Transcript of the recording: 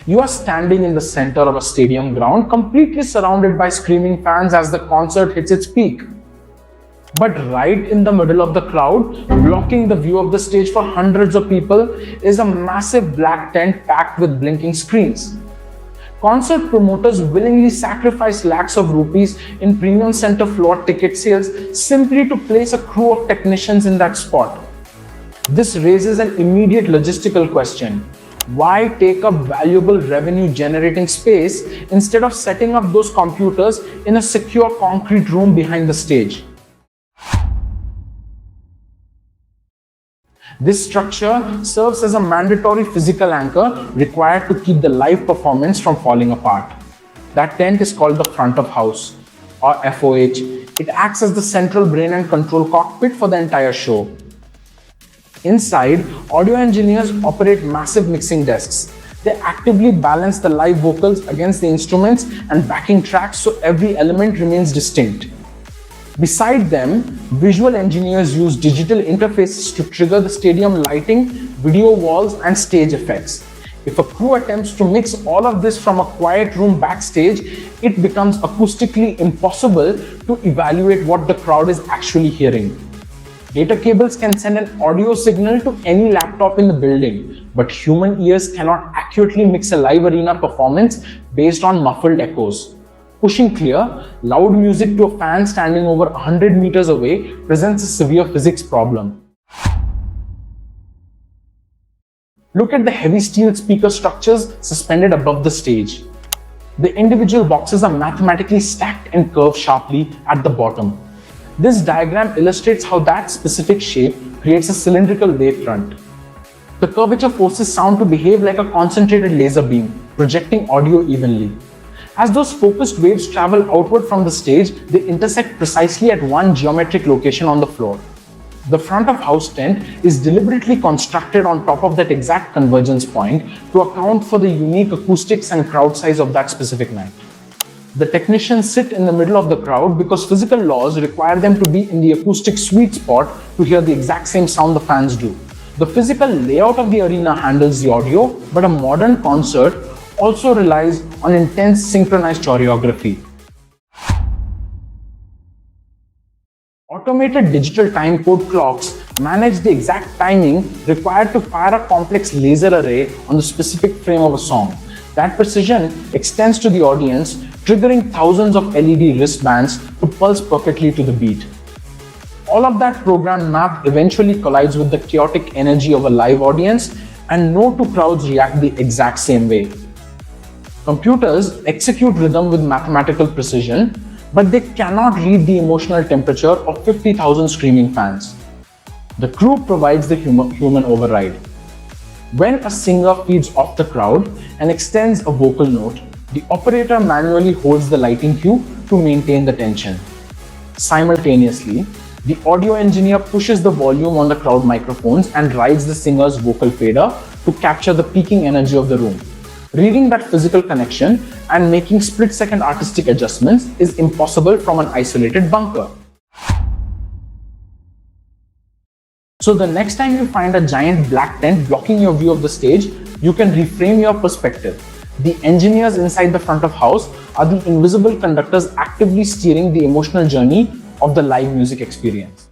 You are standing in the center of a stadium ground, completely surrounded by screaming fans as the concert hits its peak. But right in the middle of the crowd, blocking the view of the stage for hundreds of people, is a massive black tent packed with blinking screens. Concert promoters willingly sacrifice lakhs of rupees in premium center floor ticket sales simply to place a crew of technicians in that spot. This raises an immediate logistical question. Why take up valuable revenue-generating space instead of setting up those computers in a secure concrete room behind the stage? This structure serves as a mandatory physical anchor required to keep the live performance from falling apart. That tent is called the front of house, or FoH. It acts as the central brain and control cockpit for the entire show. Inside, audio engineers operate massive mixing desks. They actively balance the live vocals against the instruments and backing tracks so every element remains distinct. Beside them, visual engineers use digital interfaces to trigger the stadium lighting, video walls, and stage effects. If a crew attempts to mix all of this from a quiet room backstage, it becomes acoustically impossible to evaluate what the crowd is actually hearing. Data cables can send an audio signal to any laptop in the building, but human ears cannot accurately mix a live arena performance based on muffled echoes. Pushing clear, loud music to a fan standing over 100 meters away presents a severe physics problem. Look at the heavy steel speaker structures suspended above the stage. The individual boxes are mathematically stacked and curve sharply at the bottom. This diagram illustrates how that specific shape creates a cylindrical wavefront. The curvature forces sound to behave like a concentrated laser beam, projecting audio evenly. As those focused waves travel outward from the stage, they intersect precisely at one geometric location on the floor. The front of house tent is deliberately constructed on top of that exact convergence point to account for the unique acoustics and crowd size of that specific night. The technicians sit in the middle of the crowd because physical laws require them to be in the acoustic sweet spot to hear the exact same sound the fans do. The physical layout of the arena handles the audio, but a modern concert also relies on intense synchronized choreography. Automated digital time code clocks manage the exact timing required to fire a complex laser array on the specific frame of a song. That precision extends to the audience, triggering thousands of LED wristbands to pulse perfectly to the beat. All of that programmed math eventually collides with the chaotic energy of a live audience, and no two crowds react the exact same way. Computers execute rhythm with mathematical precision, but they cannot read the emotional temperature of 50,000 screaming fans. The crew provides the human override. When a singer feeds off the crowd and extends a vocal note, the operator manually holds the lighting cue to maintain the tension. Simultaneously, the audio engineer pushes the volume on the crowd microphones and rides the singer's vocal fader to capture the peaking energy of the room. Reading that physical connection and making split-second artistic adjustments is impossible from an isolated bunker. So the next time you find a giant black tent blocking your view of the stage, you can reframe your perspective. The engineers inside the front of house are the invisible conductors actively steering the emotional journey of the live music experience.